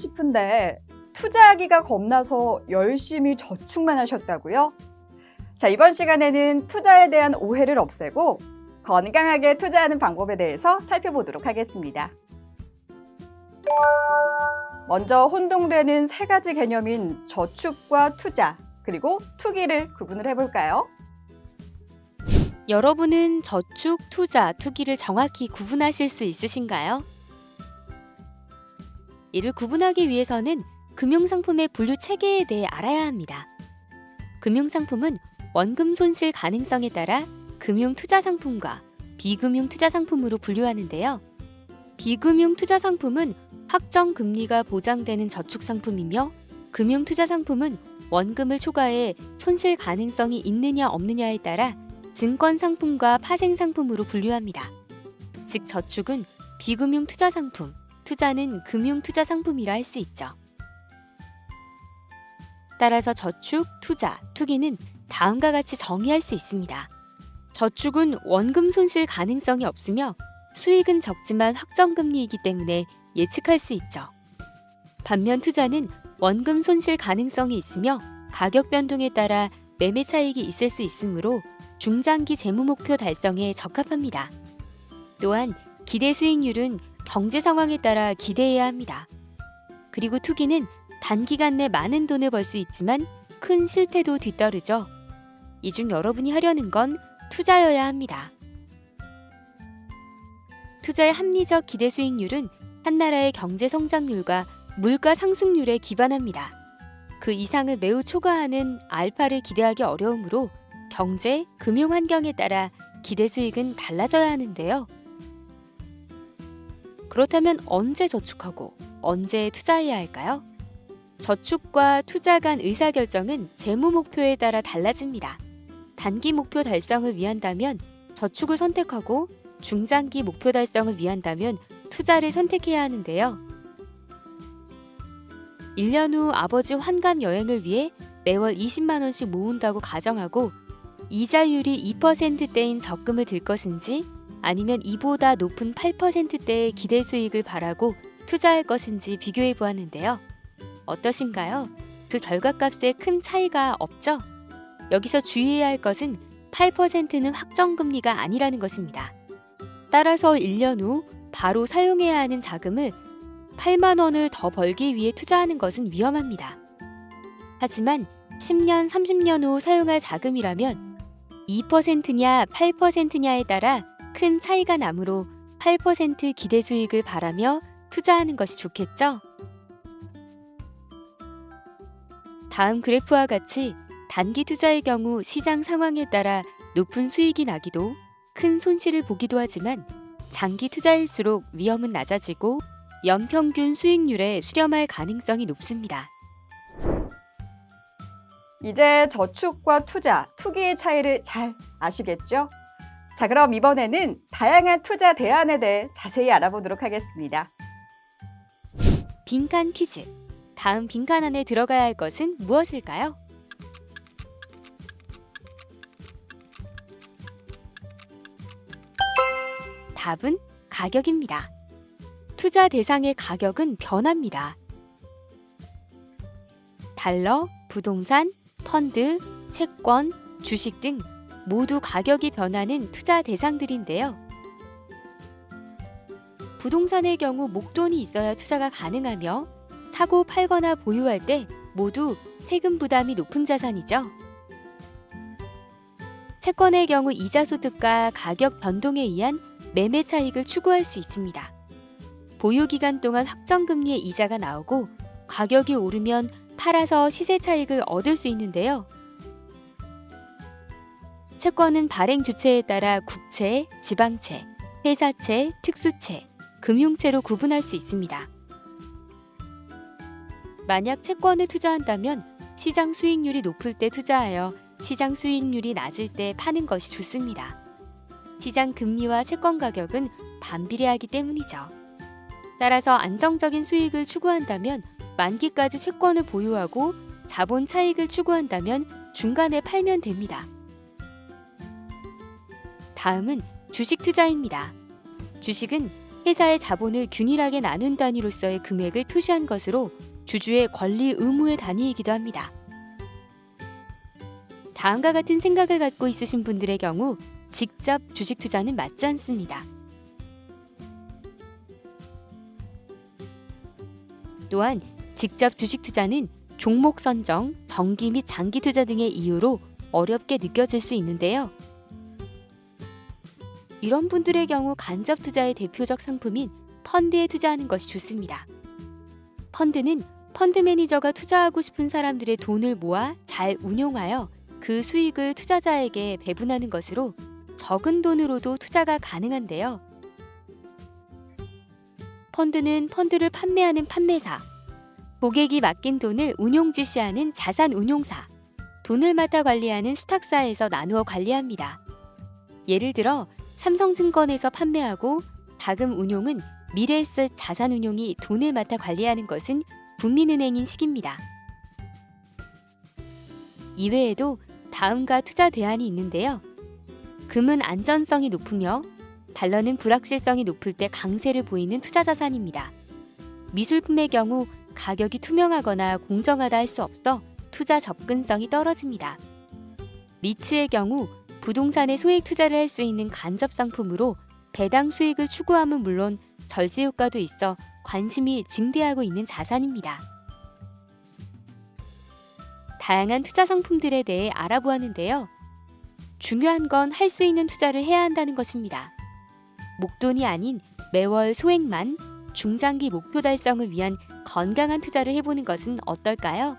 싶은데 투자하기가 겁나서 열심히 저축만 하셨다고요? 자, 이번 시간에는 투자에 대한 오해를 없애고 건강하게 투자하는 방법에 대해서 살펴보도록 하겠습니다. 먼저 혼동되는 세 가지 개념인 저축과 투자, 그리고 투기를 구분을 해볼까요? 여러분은 저축, 투자, 투기를 정확히 구분하실 수 있으신가요? 이를 구분하기 위해서는 금융상품의 분류 체계에 대해 알아야 합니다. 금융상품은 원금 손실 가능성에 따라 금융투자상품과 비금융투자상품으로 분류하는데요. 비금융투자상품은 확정 금리가 보장되는 저축상품이며 금융투자상품은 원금을 초과해 손실 가능성이 있느냐 없느냐에 따라 증권상품과 파생상품으로 분류합니다. 즉 저축은 비금융투자상품, 투자는 금융투자상품이라 할 수 있죠. 따라서 저축, 투자, 투기는 다음과 같이 정의할 수 있습니다. 저축은 원금 손실 가능성이 없으며 수익은 적지만 확정금리이기 때문에 예측할 수 있죠. 반면 투자는 원금 손실 가능성이 있으며 가격 변동에 따라 매매 차익이 있을 수 있으므로 중장기 재무 목표 달성에 적합합니다. 또한 기대 수익률은 경제 상황에 따라 기대해야 합니다. 그리고 투기는 단기간 내 많은 돈을 벌 수 있지만 큰 실패도 뒤따르죠. 이 중 여러분이 하려는 건 투자여야 합니다. 투자의 합리적 기대 수익률은 한 나라의 경제 성장률과 물가 상승률에 기반합니다. 그 이상을 매우 초과하는 알파를 기대하기 어려우므로 경제, 금융 환경에 따라 기대 수익은 달라져야 하는데요. 그렇다면 언제 저축하고 언제 투자해야 할까요? 저축과 투자 간 의사결정은 재무 목표에 따라 달라집니다. 단기 목표 달성을 위한다면 저축을 선택하고 중장기 목표 달성을 위한다면 투자를 선택해야 하는데요. 1년 후 아버지 환갑 여행을 위해 매월 20만 원씩 모은다고 가정하고 이자율이 2%대인 적금을 들 것인지 아니면 이보다 높은 8%대의 기대 수익을 바라고 투자할 것인지 비교해 보았는데요. 어떠신가요? 그 결과값에 큰 차이가 없죠? 여기서 주의해야 할 것은 8%는 확정금리가 아니라는 것입니다. 따라서 1년 후 바로 사용해야 하는 자금을 8만 원을 더 벌기 위해 투자하는 것은 위험합니다. 하지만 10년, 30년 후 사용할 자금이라면 2%냐 8%냐에 따라 큰 차이가 나므로 8% 기대 수익을 바라며 투자하는 것이 좋겠죠? 다음 그래프와 같이 단기 투자의 경우 시장 상황에 따라 높은 수익이 나기도 큰 손실을 보기도 하지만 장기 투자일수록 위험은 낮아지고 연평균 수익률에 수렴할 가능성이 높습니다. 이제 저축과 투자, 투기의 차이를 잘 아시겠죠? 자, 그럼 이번에는 다양한 투자 대안에 대해 자세히 알아보도록 하겠습니다. 빈칸 퀴즈. 다음 빈칸 안에 들어가야 할 것은 무엇일까요? 답은 가격입니다. 투자 대상의 가격은 변합니다. 달러, 부동산, 펀드, 채권, 주식 등 모두 가격이 변하는 투자 대상들인데요. 부동산의 경우 목돈이 있어야 투자가 가능하며 사고 팔거나 보유할 때 모두 세금 부담이 높은 자산이죠. 채권의 경우 이자 소득과 가격 변동에 의한 매매 차익을 추구할 수 있습니다. 보유 기간 동안 확정금리의 이자가 나오고 가격이 오르면 팔아서 시세 차익을 얻을 수 있는데요. 채권은 발행 주체에 따라 국채, 지방채, 회사채, 특수채, 금융채로 구분할 수 있습니다. 만약 채권을 투자한다면 시장 수익률이 높을 때 투자하여 시장 수익률이 낮을 때 파는 것이 좋습니다. 시장 금리와 채권 가격은 반비례하기 때문이죠. 따라서 안정적인 수익을 추구한다면 만기까지 채권을 보유하고 자본 차익을 추구한다면 중간에 팔면 됩니다. 다음은 주식 투자입니다. 주식은 회사의 자본을 균일하게 나눈 단위로서의 금액을 표시한 것으로 주주의 권리 의무의 단위이기도 합니다. 다음과 같은 생각을 갖고 있으신 분들의 경우 직접 주식 투자는 맞지 않습니다. 또한 직접 주식 투자는 종목 선정, 정기 및 장기 투자 등의 이유로 어렵게 느껴질 수 있는데요. 이런 분들의 경우 간접 투자의 대표적 상품인 펀드에 투자하는 것이 좋습니다. 펀드는 펀드 매니저가 투자하고 싶은 사람들의 돈을 모아 잘 운용하여 그 수익을 투자자에게 배분하는 것으로 적은 돈으로도 투자가 가능한데요. 펀드는 펀드를 판매하는 판매사, 고객이 맡긴 돈을 운용 지시하는 자산 운용사, 돈을 맡아 관리하는 수탁사에서 나누어 관리합니다. 예를 들어 삼성증권에서 판매하고 자금 운용은 미래에셋 자산운용이 돈을 맡아 관리하는 것은 국민은행인 식입니다. 이외에도 다음과 투자 대안이 있는데요. 금은 안전성이 높으며 달러는 불확실성이 높을 때 강세를 보이는 투자 자산입니다. 미술품의 경우 가격이 투명하거나 공정하다 할 수 없어 투자 접근성이 떨어집니다. 리츠의 경우 부동산에 소액 투자를 할 수 있는 간접 상품으로 배당 수익을 추구함은 물론 절세 효과도 있어 관심이 증대하고 있는 자산입니다. 다양한 투자 상품들에 대해 알아보았는데요. 중요한 건 할 수 있는 투자를 해야 한다는 것입니다. 목돈이 아닌 매월 소액만 중장기 목표 달성을 위한 건강한 투자를 해보는 것은 어떨까요?